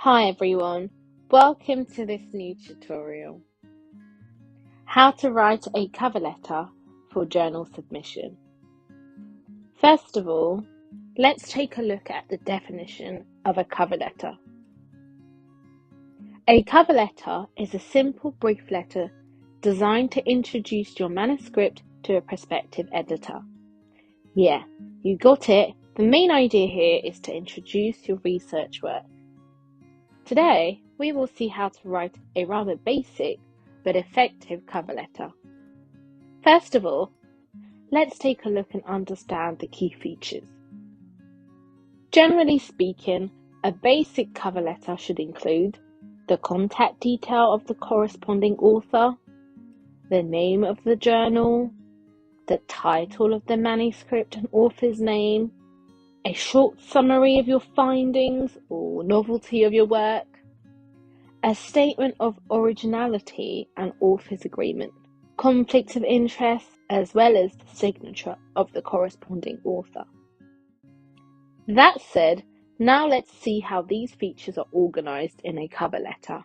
Hi everyone, welcome to this new tutorial. How to write a cover letter for journal submission. First of all, let's take a look at the definition of a cover letter. A cover letter is a simple brief letter designed to introduce your manuscript to a prospective editor. Yeah, you got it. The main idea here is to introduce your research work. Today, we will see how to write a rather basic but effective cover letter. First of all, let's take a look and understand the key features. Generally speaking, a basic cover letter should include the contact detail of the corresponding author, the name of the journal, the title of the manuscript and author's name, a short summary of your findings or novelty of your work, a statement of originality and author's agreement, conflicts of interest, as well as the signature of the corresponding author. That said, now let's see how these features are organized in a cover letter.